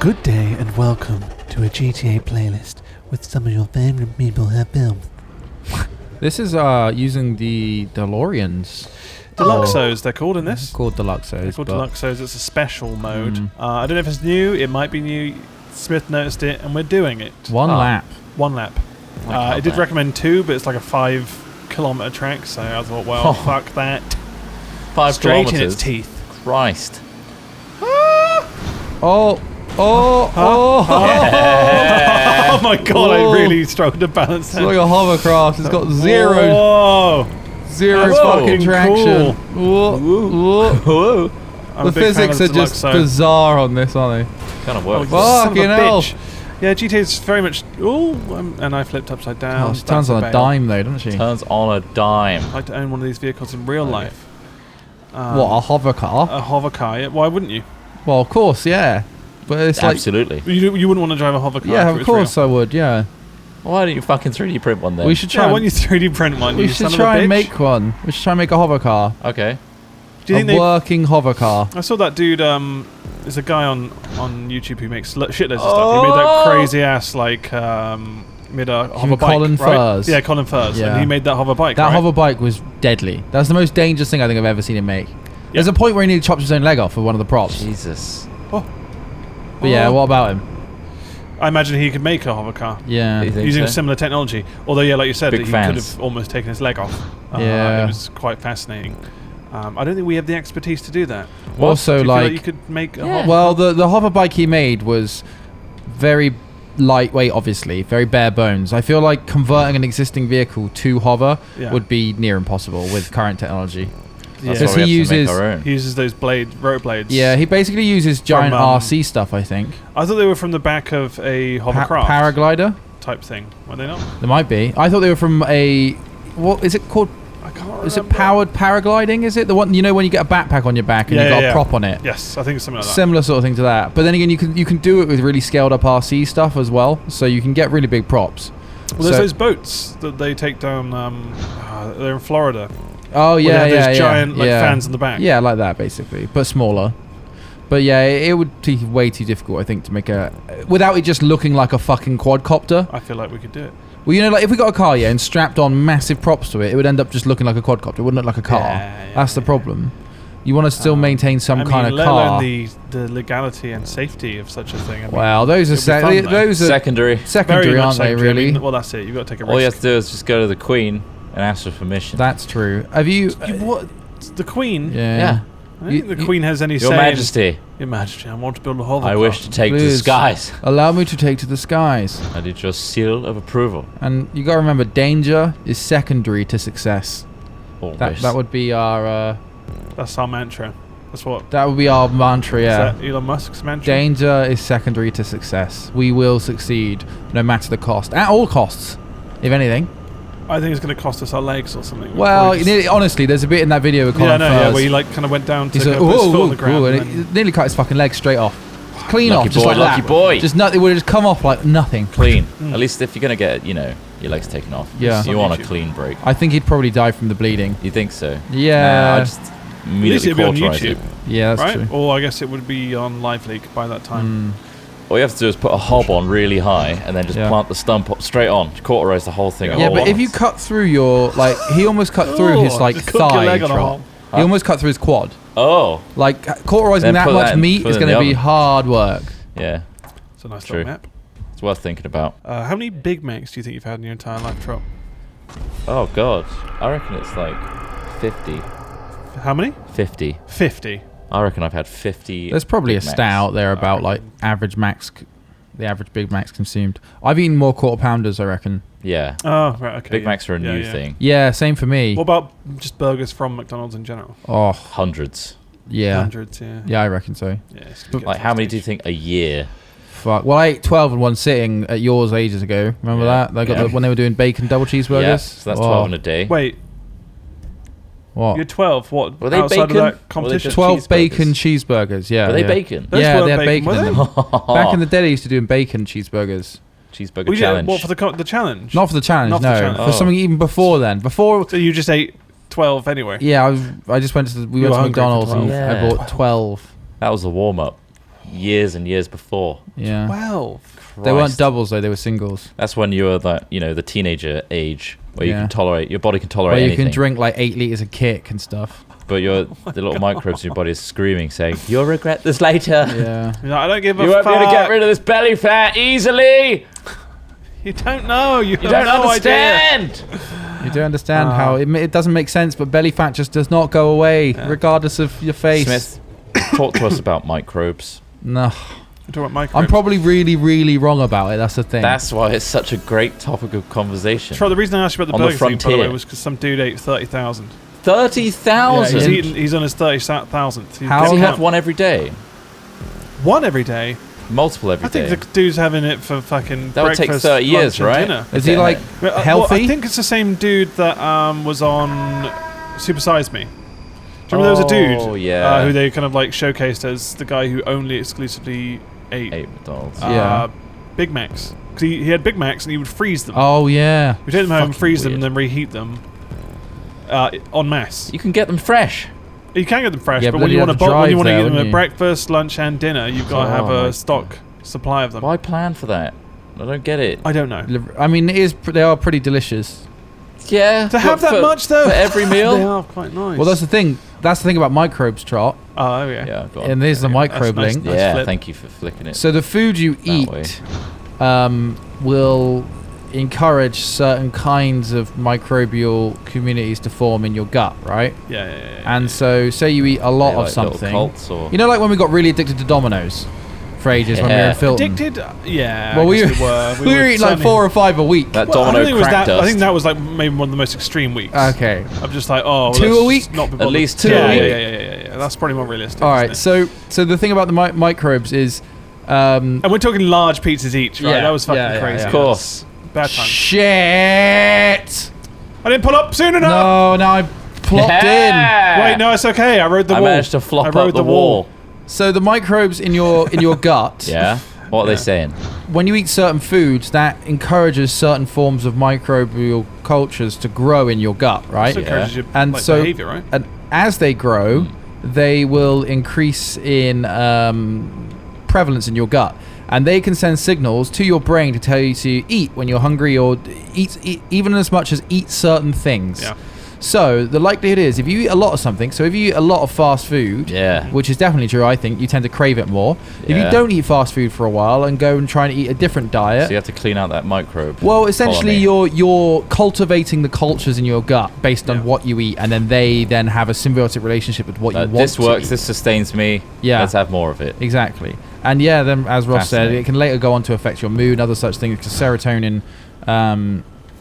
Good day and welcome to a GTA playlist with some of your favorite people have built. This is using the DeLoreans. Deluxos, they're called in this. Called Deluxos. They're called Deluxos. It's a special mode. I don't know if it's new. It might be new. Smith noticed it, and we're doing it. One lap. One lap. It did recommend 2, but it's like a 5-kilometer track, so I thought, well, fuck that. 5 Straight kilometers. in its teeth. Christ. Oh my god, I really struggled to balance that. It's like a hovercraft. It's got zero fucking traction. Whoa. The physics are just bizarre on this, aren't they? Kind of works. Fucking hell. Yeah, GTA is very much... and I flipped upside down. Oh, she turns on a dime though, doesn't she? Turns on a dime. I'd like to own one of these vehicles in real life. What, a hover car? A hover car, yeah. Why wouldn't you? Well, of course, yeah. But it's absolutely. You wouldn't want to drive a hover car. Yeah, of course I would, yeah. Why don't you fucking 3D print one then? We should try. Yeah, why don't you 3D print one? We should try and make one. We should try and make a hover car. Okay. Do you think a working hover car. I saw that dude. There's a guy on YouTube who makes shitloads of stuff. He made that crazy ass made a hover bike. Colin Furs. Yeah, Colin Furs. Yeah. And he made that hover bike. That hover bike was deadly. That's the most dangerous thing I think I've ever seen him make. There's a point where he nearly chopped his own leg off with one of the props. Jesus. But yeah, what about him? I imagine he could make a hover car. Yeah. Using similar technology. Although, yeah, like you said, Big he could have almost taken his leg off. Yeah. It was quite fascinating. I don't think we have the expertise to do that. Also, do you feel like you could make a hover well, the hover bike he made was very lightweight, obviously, very bare bones. I feel like converting an existing vehicle to hover would be near impossible with current technology. Because he uses those rotor blades. Yeah, he basically uses giant RC stuff, I think. I thought they were from the back of a hovercraft. Paraglider? Type thing. Were they not? They might be. I thought they were from a... What is it called? I can't remember. Is it powered paragliding? Is it the one, you know, when you get a backpack on your back and you've got a prop on it? Yes, I think it's something like that. Similar sort of thing to that. But then again, you can do it with really scaled up RC stuff as well, so you can get really big props. Well, there's those boats that they take down. They're in Florida. Oh yeah, those giant fans in the back. Yeah, like that basically, but smaller. But yeah, it would be way too difficult, I think, to make without it just looking like a fucking quadcopter. I feel like we could do it. Well, you know, like if we got a car, and strapped on massive props to it, it would end up just looking like a quadcopter. It wouldn't look like a car. That's the problem. You want to still maintain some kind of car. Let alone the legality and safety of such a thing. Well, those are secondary. Secondary, aren't they? Really? Well, that's it. You've got to take a risk. All you have to do is just go to the Queen and ask for permission. That's true. Have you? What? The Queen? Yeah. I don't think the Queen has any say. Your Majesty. Your Majesty, I want to build a hover car. I wish to take to the skies. Allow me to take to the skies. I did your seal of approval. And you got to remember, danger is secondary to success. That would be our. That's our mantra. That's what. That would be our mantra. Yeah. Is that Elon Musk's mantra? Danger is secondary to success. We will succeed, no matter the cost, at all costs, if anything. I think it's going to cost us our legs or something. Well, honestly, there's a bit in that video with Colin Furs. where he kind of went down to put his foot on the ground. And it nearly cut his fucking leg straight off. Clean off, just like that. Lucky boy. Just nothing. It would have just come off like nothing. Clean. At least if you're going to get, your legs taken off. Yeah. You want a clean break. I think he'd probably die from the bleeding. You think so? Yeah. I just immediately cauterize it. Yeah, that's true. Or I guess it would be on Live Leak by that time. All you have to do is put a hob on really high and then just plant the stump up straight on. Cauterize the whole thing. Yeah, but if you cut through your he almost cut through his thigh drop. He almost cut through his quad. Oh. Like cauterizing that much meat is going to be hard work. Yeah. It's a nice little map. It's worth thinking about. How many Big Macs do you think you've had in your entire life, Trop? Oh God, I reckon it's like 50. How many? 50. 50. I reckon I've had 50. There's probably a stat out there about average Macs, the average Big Macs consumed. I've eaten more quarter pounders, I reckon. Yeah. Oh, right, okay. Big Macs are a new thing. Yeah, same for me. What about just burgers from McDonald's in general? Oh, hundreds. Yeah. Hundreds, yeah. Yeah, I reckon so. Yeah, like, how many do you think a year? Fuck. Well, I ate 12 in one sitting at yours ages ago. Remember that? They got when they were doing bacon double cheeseburgers? Yeah, so that's 12 in a day. Wait. What? You're 12. What? Were they outside bacon? of that competition? 12 bacon cheeseburgers, yeah. Were they bacon? Yeah, they had bacon in them. Back Back in the day, they used to do bacon cheeseburgers. Cheeseburger challenge. What, for the challenge? Not for the challenge, Not for no. the challenge. For something even before then. So you just ate 12 anyway? Yeah, I just went to... We went to McDonald's and I bought 12. That was the warm-up. years and years before. Yeah. 12. They weren't doubles though; they were singles. That's when you were the teenager age where you can tolerate, your body can tolerate Where you anything. can drink like 8 liters of kick and stuff. But the little microbes in your body are screaming, saying, "You'll regret this later." Yeah. You're like, I don't give a You won't be able to fuck. get rid of this belly fat easily. You don't know. You You have don't no understand. You do understand how it doesn't make sense, but belly fat just does not go away, regardless of your face. Smith, talk to us about microbes. No. Idea. Talk about microbes. I'm probably really, really wrong about it. That's the thing. That's why it's such a great topic of conversation. Troy, the reason I asked you about On the the burger thing, by the way, frontier. was because some dude ate 30,000. 30,000. Yeah, he's on his 30,000th. How- Does he How- have one every day? One every day? Multiple every I think day? the dude's having it for fucking That would take breakfast, 30 years, lunch, and right? dinner. Is he like Well, healthy? I think it's the same dude that was on Super Size Me. Do you remember there was a dude yeah. who they kind of like showcased as the guy who only exclusively ate McDonald's. Yeah. Big Macs? Because he had Big Macs and he would freeze them. Oh yeah. He'd take them home, fucking freeze them, weird. and then reheat them en masse. You can get them fresh. You can get them fresh, Yeah, but but when then you you'd want to have to when you want to drive eat there, them wouldn't at you? breakfast, lunch, and dinner, you've got to have Oh my a stock supply of them. Why plan for that? I don't get it. I don't know. I mean, they are pretty delicious. Yeah. To have but that much though for every meal? they are quite nice. Well, that's the thing. That's the thing about microbes, Trot. Oh yeah. Yeah, go on. And there's the Yeah, microbe that's nice. link. Nice Yeah, flip. thank you for flicking it. So the food you That eat will encourage certain kinds of microbial communities to form in your gut, right? Yeah. And so, say you eat a lot They of like little something. cults or You know, like when we got really addicted to Domino's for ages when we were Yeah. in Filton. Addicted? Yeah. Well, I we guess were, we we were eating like certainly- 4 or 5 a week. that Well, I domino think it was crack that. dust. I think that was like maybe one of the most extreme weeks. Okay. I'm just like, oh, well, 2 a let's week? just Not be At bothered. least 2 yeah, a week. Yeah. That's probably more realistic. All right. isn't it? So the thing about the microbes is, And we're talking large pizzas each, right? Yeah, That was fucking yeah, crazy. yeah. Of course. Bad time. shit. I didn't pull up soon enough. No, now I plopped in. Yeah. Wait, no, it's okay. I rode the I wall. managed to flop I up rode the wall. So the microbes in your gut. Yeah. What are Yeah. they saying? When you eat certain foods, that encourages certain forms of microbial cultures to grow in your gut, right? Also encourages your And like, so, behavior, right? and as they grow, they will increase in prevalence in your gut, and they can send signals to your brain to tell you to eat when you're hungry, or eat even as much as eat certain things. Yeah. So the likelihood is, if you eat a lot of something, so if you eat a lot of fast food, Yeah. which is definitely true, I think you tend to crave it more. If you Yeah. don't eat fast food for a while and go and try and eat a different diet, So you have to clean out that microbe. well, essentially colony. you're cultivating the cultures in your gut based on Yeah. what you eat, and then they then have a symbiotic relationship with what you want. This to works. eat. This sustains me. Yeah. Let's have more of it. Exactly. And yeah, then as Ross said, Fascinating. it can later go on to affect your mood and other such things. Because serotonin,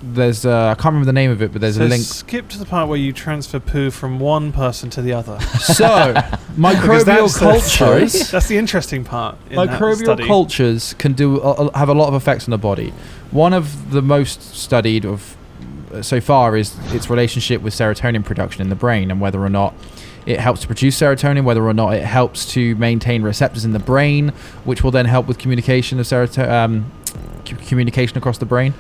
there's I can't remember the name of it, but there's a link. Skip to the part where you transfer poo from one person to the other. So Because microbial cultures. That's the interesting part. In that Microbial study. cultures can do have a lot of effects on the body. One of the most studied of so far is its relationship with serotonin production in the brain, and whether or not it helps to produce serotonin, whether or not it helps to maintain receptors in the brain, which will then help with communication of communication across the brain.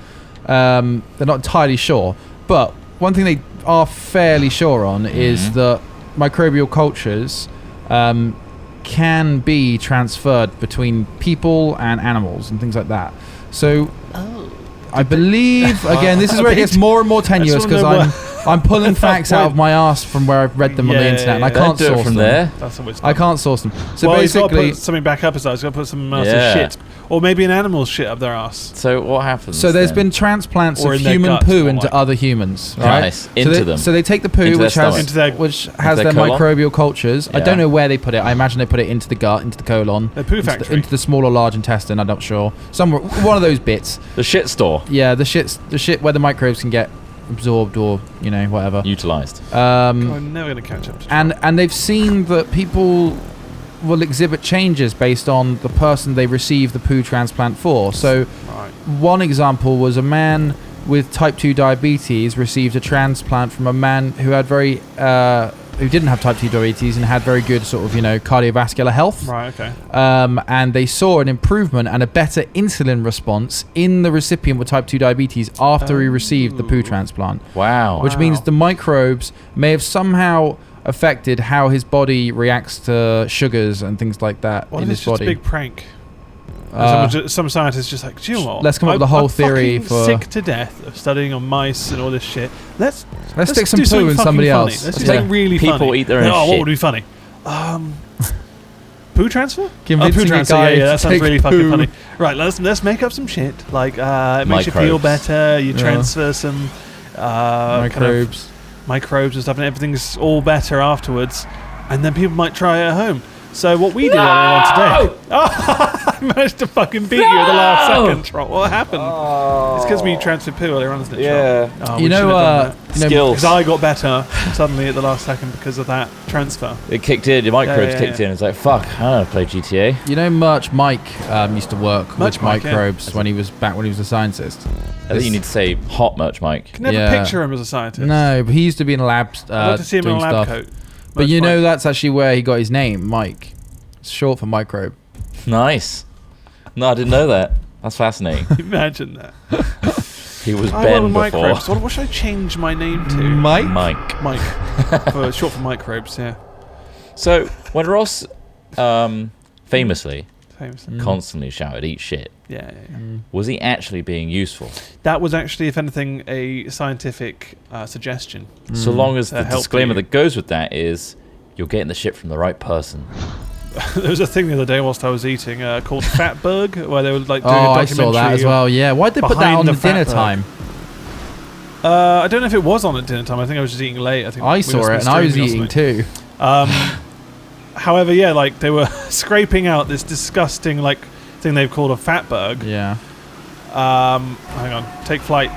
They're not entirely sure, but one thing they are fairly sure on is that microbial cultures can be transferred between people and animals and things like that. So I believe, again, this is where it gets more and more tenuous, because I'm pulling facts out of my ass from where I've read them on the internet, and I Don't can't do it source from them. there. That's always I can't source them. So well, he's got to basically, put something back up his ass. He's got to put some else's Yeah. shit, or maybe an animal's shit up their ass. So what happens? so there's then? been transplants Or of in their human guts, poo more into like. other humans, right? Nice. So Into they, them. So they take the poo, Into their which has stomach. Into their- their their colon? microbial cultures. I Yeah. don't know where they put it. I imagine they put it into the gut, into the colon, Their poo into factory. into the small or large intestine. I'm not sure. Somewhere, one of those bits. the shit store Yeah, the shit where the microbes can get absorbed, or whatever. utilized. I'm never going to catch up to And they've seen that people will exhibit changes based on the person they receive the poo transplant for. So Right. one example was a man with type 2 diabetes received a transplant from a man who had who didn't have type 2 diabetes and had very good sort of cardiovascular health. Right, okay. And they saw an improvement and a better insulin response in the recipient with type 2 diabetes after he received the poo transplant. Wow. Which means the microbes may have somehow affected how his body reacts to sugars and things like that Well, in his it's just body. a big prank. Some scientists just like, do you know what? Let's come up with a whole theory I'm for. sick to death of studying on mice and all this shit. Let's stick some do something poo in fucking somebody funny. else. Let's do Yeah. something really People funny. eat their own What shit. would be funny? Poo transfer? Convincing poo a transfer. guy Yeah, that to sounds take really fucking poo. funny. Right, let's make up some shit. Like it makes you feel Microbes. better. You transfer some Microbes. microbes and stuff, and everything's all better afterwards. And then people might try it at home. So what we did earlier on today. Oh, I managed to fucking beat you at the last second, Trot. What happened? It's because we transferred poo earlier on, isn't it, Trot? Oh, we You should know, have done that. Skills. Because I got better suddenly at the last second because of that transfer. It kicked in. Your microbes Yeah. kicked in. It's like, fuck, I don't play GTA. You know, Merch Mike used to work Merch with Mike, yeah. microbes when he was a scientist. I think you need to say hot merch, Mike. Can never Yeah. picture him as a scientist. No, but he used to be in a lab I'd like to see him in a doing lab stuff. coat. But Merch you know Mike. that's actually where he got his name, Mike. It's short for microbe. Nice. No, I didn't know that. That's fascinating. Imagine that. He was I Ben love before. microbes. What should I change my name to? Mike? Mike. Mike. Short for microbes, yeah. So, when Ross famously Famously. constantly shouted, eat shit, Yeah. was he actually being useful? That was actually, if anything, a scientific suggestion. So long as the help disclaimer you. that goes with that is, you're getting the shit from the right person. There was a thing the other day whilst I was eating called FATBERG, where they were like doing a Oh, I documentary. saw that as well. Yeah, why'd they put that behind on the the dinner Fatberg. time? I don't know if it was on at dinner time. I think I was just eating late. I think I we saw must it have and been I was streaming or eating something. too. However, yeah, like they were scraping out this disgusting like thing they've called a FATBERG. Yeah. Hang on, take flight,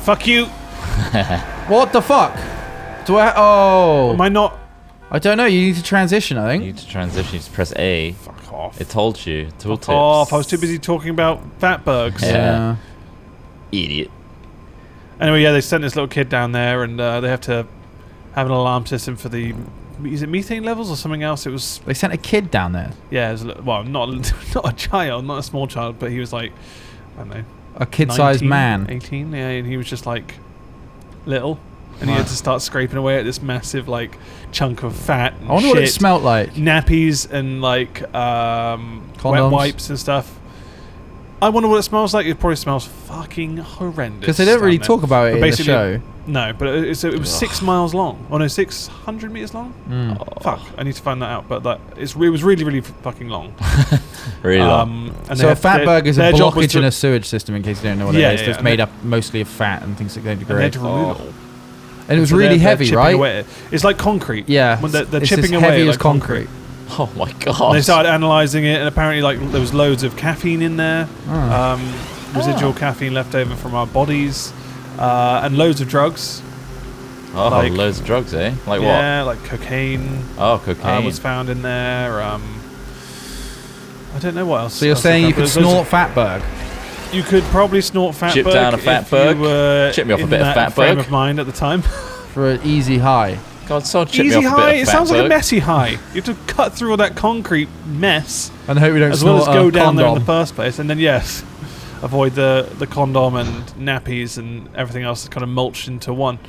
fuck you. What the fuck? Do I? Oh, Am I not? I don't know. You need to transition. I You think. need to transition, you just press A. Fuck off. It told you. Tooltips. Fuck off. I was too busy talking about FATBERGs. Yeah. Idiot. Anyway, yeah, they sent this little kid down there, and they have to have an alarm system for the. Is it methane levels or something else? It was. They sent a kid down there. Yeah, it was, well, not a child, not a small child, but he was like, I don't know, A kid-sized 19, man. 18, yeah, and he was just like little, and he Right. had to start scraping away at this massive like chunk of fat. And I wonder what it shit, smelt like. nappies and like wet Condoms? wipes and stuff. I wonder what it smells like. It probably smells fucking horrendous. Because they don't really down there. talk about it But in the basically- show. No, but it was 6 miles long. Oh no, 600 meters long. Mm. Fuck, I need to find that out. But it was really, really fucking long. Really long. And So they a fatberg is a their job was blockage in a sewage system, in case you don't know what Yeah, it is. yeah, It's yeah. made up mostly of fat and things that don't and they had degrade. to remove it all. And it was So really they're heavy, chipping right? away. It's like concrete. Yeah. When they're it's chipping as away heavy like as concrete. Oh my And god. they started analysing it, and apparently, like there was loads of caffeine in there, Oh. residual caffeine left over from our bodies, and loads of drugs. Oh, like- loads of drugs, eh? Like Yeah, like cocaine what? Oh, cocaine. was found in there. I don't know what else. So you're else saying they you found, could but there's snort fatberg? You could probably snort fatberg. Chip down a if fatberg. you were Chip me off a in bit of that frame fatberg. of mind at the time. For an easy high. God, someone chip me Easy off a high. bit It of sounds like a fatberg. messy high. You have to cut through all that concrete mess, And hope we don't as well snort as go a down there in the condom. first place, and then yes, avoid the condom and nappies and everything else that's kind of mulched into one.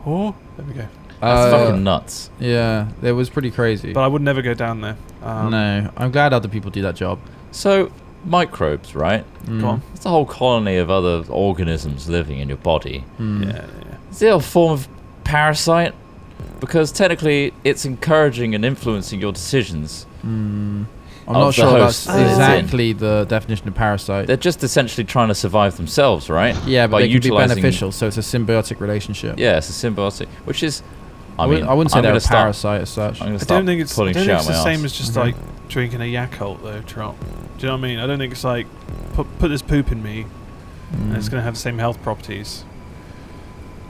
Oh, there we go. That's fucking nuts. Yeah, it was pretty crazy. But I would never go down there. No, I'm glad other people do that job. So, microbes, right? Go on. It's a whole colony of other organisms living in your body. Mm. Yeah, yeah. Is it a form of parasite? Because technically, it's encouraging and influencing your decisions. I'm Of not the sure that's host that it's exactly the definition of parasite. They're just essentially trying to survive themselves, right? Yeah, but by they can be utilising- beneficial, so it's a symbiotic relationship. Yeah, it's a symbiotic, which is. I wouldn't say I'm they're gonna a start- parasite as such. I'm gonna I start don't think it's pulling shit out the my same arse. as just Mhm. like drinking a Yakult though, Trot. Do you know what I mean? I don't think it's like put this poop in me and it's going to have the same health properties.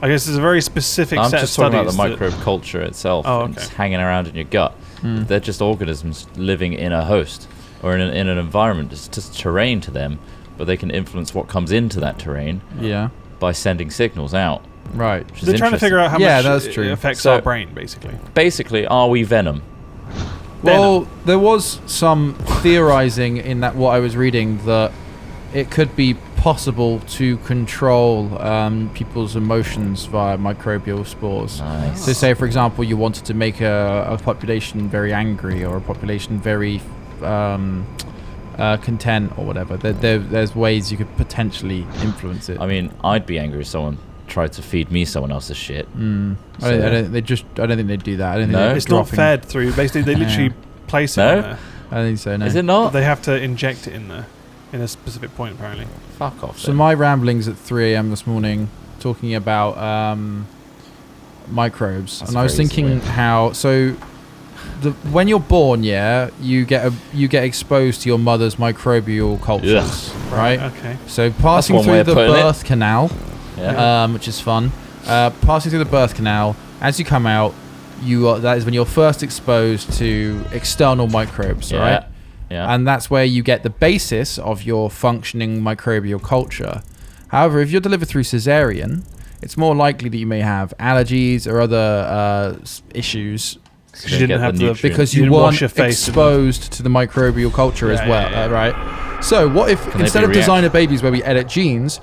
I guess there's a very specific I'm set just of talking about studies. the microbe culture itself. Oh, and okay. it's hanging around in your gut. Mm. They're just organisms living in a host or in an environment. It's just terrain to them, but they can influence what comes into that terrain Yeah, by sending signals out. right. Which is They're trying to figure out how Yeah, much that's it true. affects So- our brain, basically. Basically, are we venom? Well, there was some theorizing in that what I was reading that it could be possible to control people's emotions via microbial spores. Nice. So say, for example, you wanted to make a population very angry or a population very content or whatever. There's ways you could potentially influence it. I mean, I'd be angry if someone tried to feed me someone else's shit. I don't think they'd do that. I don't think No? they'd It's not dropping- fed through. Basically, they literally place it No? in there. I don't think so. No. Is it not? They have to inject it in there, in a specific point, apparently. Fuck off. So then. my ramblings at 3 a.m. this morning, talking about microbes, That's and I was crazy. thinking how when you're born, you get exposed to your mother's microbial cultures, right? Okay. So passing one way through of the putting it. birth canal, Yeah. which is fun. Passing through the birth canal, as you come out, that is when you're first exposed to external microbes, Yeah. right? Yeah. And that's where you get the basis of your functioning microbial culture. However, if you're delivered through cesarean, it's more likely that you may have allergies or other issues Because you didn't have the because You you didn't wash weren't your face, exposed to the microbial culture as Yeah, well, yeah, yeah. right? So what if Can they instead be of designer react- babies where we edit genes,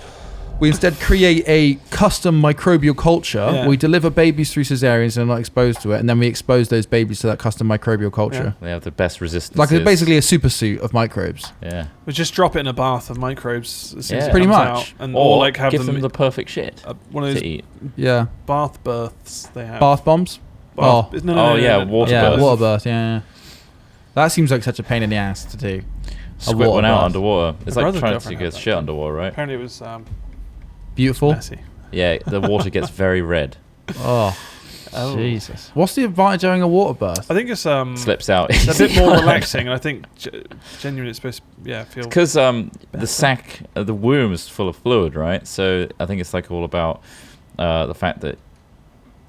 we instead create a custom microbial culture. Yeah. We deliver babies through cesareans and are not exposed to it, and then we expose those babies to that custom microbial culture. They have the best resistance. Like it's basically a super suit of microbes. Yeah. We just drop it in a bath of microbes as soon as Yeah. it Pretty comes much. out, and Or like have give them, them the perfect shit one of to those eat. Yeah. bath births they have. Bath bombs? Bath- Oh. no, Yeah, water Yeah, birth. water birth, yeah. That seems like such a pain in the ass to do. Squid water one out birth. underwater. It's My like brother's trying to girlfriend get had that. shit underwater, right? Apparently it was Beautiful. messy. Yeah, the water gets very red. Oh, Oh. Jesus. What's the advantage of having a water birth? I think it's Slips out. it's a bit more relaxing, and I think genuinely it's supposed to feel. Because the sac, the womb is full of fluid, right? So I think it's like all about the fact that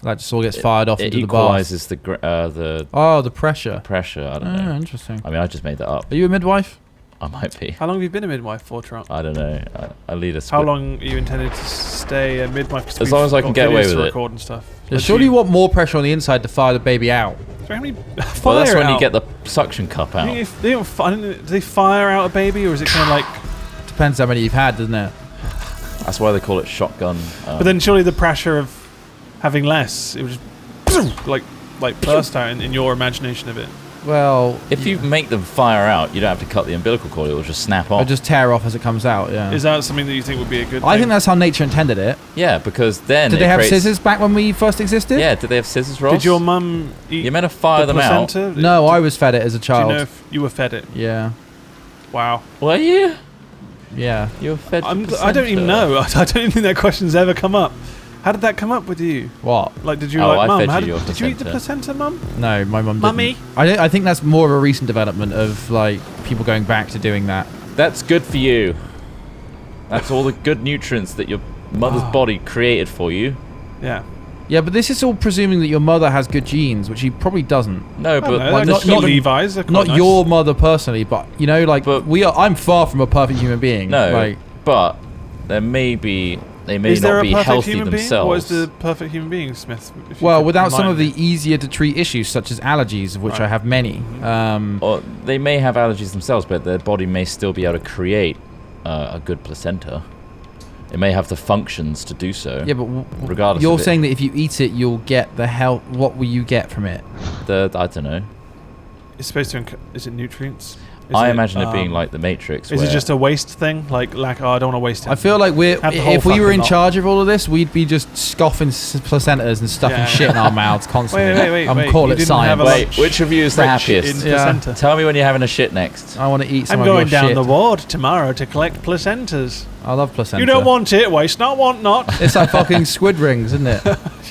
That just all gets fired off it into the bath. equalizes the Oh, the pressure. pressure. I don't Oh, know. interesting. I mean, I just made that up. Are you a midwife? I might be. How long have you been a midwife for, Trump? I don't know. I lead a How split. long are you intended to stay a midwife? 'Cause As long we've as I can got get away videos with to it. record and stuff. Yeah, surely you want more pressure on the inside to fire the baby out. How many Well, that's fire when you out? get the suction cup out. Do they fire out a baby, or is it kind of like? Depends how many you've had, doesn't it? That's why they call it shotgun. But then surely the pressure of having less, it would just like burst out in your imagination of it. Well, if you make them fire out, you don't have to cut the umbilical cord. It will just snap it'll off. just tear off as it comes out, yeah. Is that something that you think would be a good? I thing? think that's how nature intended it. Yeah, because then Did it they have creates- scissors back when we first existed? Yeah, did they have scissors, Ross? Did your mum eat? You're meant to fire the them out. placenta? No, I was fed it as a Do you child. know if you were fed it? Yeah. Wow. Were you? Yeah. You were fed. I don't even know. I don't even think that question's ever come up. How did that come up with you? What? Like, did you Oh, I like, mum? fed How you your did you eat the placenta. placenta, mum? No, my mum didn't. Mummy? I think that's more of a recent development of like people going back to doing that. That's good for you. That's all the good nutrients that your mother's body created for you. Yeah. Yeah, but this is all presuming that your mother has good genes, which she probably doesn't. No, but like, not not- Levi's. They're quite Not nice. your mother personally, but you know, like But- I'm far from a perfect human being. no. Like, But they may Is there not a be perfect healthy human being? themselves. What is the perfect human being, Smith? If you well, could without some of enlighten the me. easier to treat issues such as allergies, of which Right. I have many. Or they may have allergies themselves, but their body may still be able to create a good placenta. It may have the functions to do so. Yeah, but regardless you're of it. saying that if you eat it, you'll get the health. What will you get from it? I don't know. It's supposed to. Is it nutrients? Is I it, imagine it being like the Matrix. Is it where- just a waste thing? Like, oh, I don't want to waste it. I feel like Have the whole if we were fucking in lot. charge of all of this, we'd be just scoffing placentas and stuffing Yeah. shit in our mouths constantly. Wait, I'm wait. call You it didn't science. have a Wait, lunch which of you is the rich happiest? in Yeah. placenta. Tell me when you're having a shit next. I want to eat some I'm of going your down shit. the ward tomorrow to collect placentas. I love placenta. You don't want it, waste not, want not. It's like fucking squid rings, isn't it?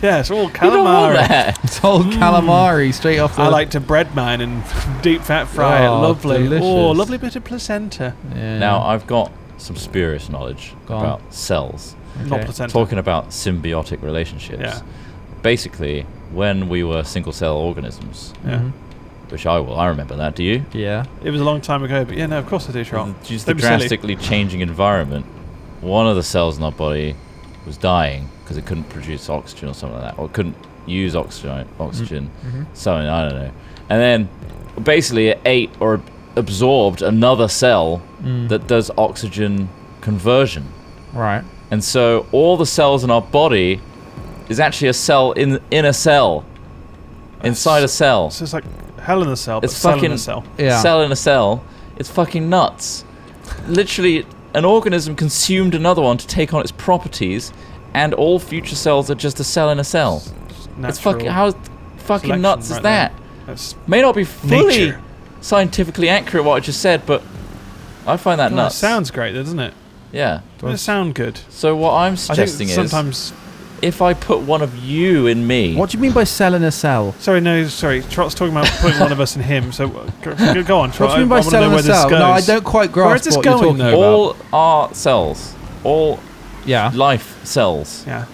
Yeah, it's all You don't want calamari. that. It's all calamari straight off the. I like to bread mine and deep fat fry Oh, it. Lovely. delicious. Oh, lovely bit of placenta. Yeah. Now, I've got some spurious knowledge Go on. about cells. Not Okay. placenta. Talking about symbiotic relationships. Yeah. Basically, when we were single-cell organisms, Yeah. Mhm. which I remember that. Do you? Yeah. It was a long time ago, but yeah, no, of course I do, Charles. Due to the Don't be silly. drastically changing environment, one of the cells in our body was dying because it couldn't produce oxygen or something like that, or it couldn't use oxygen. Mhm. Something, I don't know. And then basically it ate or absorbed another cell Mm. that does oxygen conversion. Right. And so all the cells in our body is actually a cell in a cell. Inside a cell. So it's like hell in a cell, but It's cell in fucking a cell. Yeah. cell in a cell. It's fucking nuts. Literally, an organism consumed another one to take on its properties, and all future cells are just a cell in a cell. It's fucking how fucking nuts is that? That's May not be fully nature. scientifically accurate what I just said, but I find that Well, nuts. it sounds great, doesn't it? Yeah. Doesn't it sound good? So what I'm I suggesting think sometimes. if I put one of you in me, What do you mean by cell in a cell? Sorry, Trot's talking about putting one of us in him. So go on, Trot. What do you mean by I wanna cell know in where a this cell? goes. No, I don't quite grasp Where is this what you're going, talking though? about. all our cells, all Yeah. life cells, Yeah.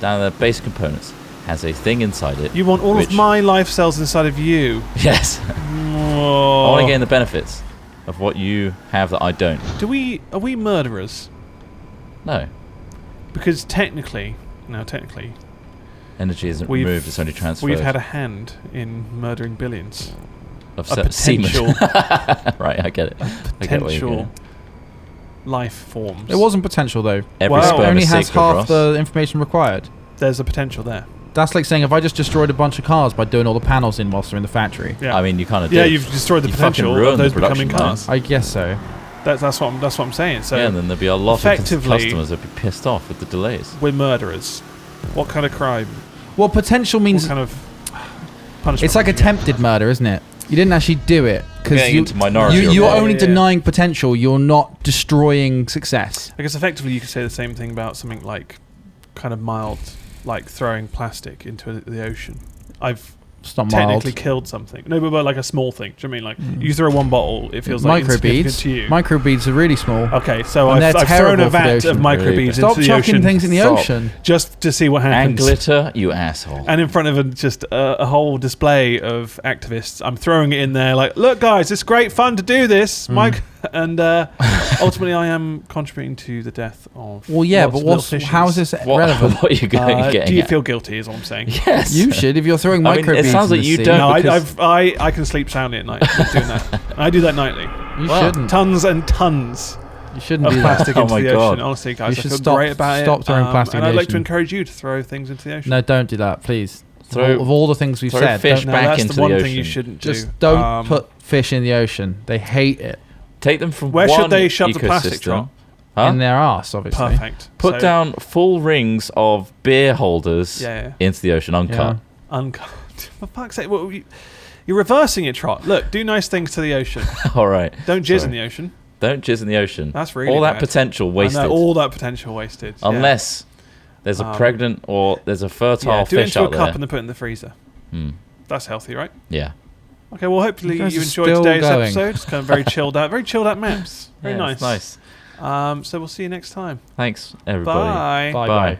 down the basic components, has a thing inside it. You want all which- of my life cells inside of you. Yes. I want to gain the benefits of what you have that I don't. Are we murderers? No. Because technically, Energy isn't We've- removed, it's only transferred. we've had a hand in murdering billions. of A semen. potential, Right, I get it. I get where you're potential going. life forms. It wasn't potential though. Every Wow. It sperm only is has sacred, half Ross. the information required. There's a potential there. That's like saying if I just destroyed a bunch of cars by doing all the panels in whilst they're in the factory. Yeah. I mean, you kind of Yeah, did. you've destroyed the You fucking potential of ruined the those becoming production cars. I guess so. That's what I'm saying. So yeah, and then there'd be a lot of effectively- customers that'd be pissed off with the delays. we're murderers. What kind of crime? Well, potential What means kind of punishment? it's like would you get? attempted murder, isn't it? You didn't actually do it because Getting into minority you're report. only Yeah. denying potential. You're not destroying success. I guess effectively you could say the same thing about something like kind of mild, like throwing plastic into the ocean. I've It's not technically mild. killed something. No, but like a small thing. Do you know what I mean? Like you throw one bottle, it feels like insignificant Microbeads. to you. Microbeads are really small. Okay, so And I've they're thrown terrible a for the vat of ocean. microbeads Stop into the chucking ocean things in the Stop. ocean. just to see what And happens. glitter, you asshole. And in front of just a whole display of activists, I'm throwing it in there like, look, guys, it's great fun to do this, Mike. And ultimately, I am contributing to the death of. Well, yeah, lots but of little fishes. how is this What, relevant? what are you getting Do you at? feel guilty? Is all I'm saying. Yes. You should if you're throwing I mean, microbeads. it sounds in like the you sea. don't. No, because- I can sleep soundly at night with doing that. I do that nightly. You Wow. shouldn't. Tons and tons You shouldn't of do that. plastic Oh into my the God. ocean. Honestly, guys, You I should feel stop- great about stop it. throwing plastic in and the I'd like to ocean. encourage you to throw things into the ocean. No, don't do that, please. Throw- of all the things we've throw said, fish don't- No, back that's into the one the thing you ocean. shouldn't do. just don't put fish in the ocean. They hate it. Take them from Where one should they shove the plastic, ecosystem. Trot? Huh? In their arse, obviously. Perfect. Put So, down full rings of beer holders Yeah. into the ocean, uncut. uncut. For fuck's sake, you're reversing it, Trot. Look, do nice things to the ocean. All right. Don't jizz Sorry. in the ocean. Don't jizz in the ocean. That's really all that bad. potential wasted. I know, all that potential wasted. Yeah. Unless there's a pregnant or there's a fertile Yeah, do it fish into a out cup there. and then put it in the freezer. Hmm. That's healthy, right? Yeah. Okay, well, hopefully You guys you are enjoyed still today's going. episode. It's kind of very chilled out maps. Very Yeah, nice. it's nice. So we'll see you next time. Thanks, everybody. Bye. Bye. Bye.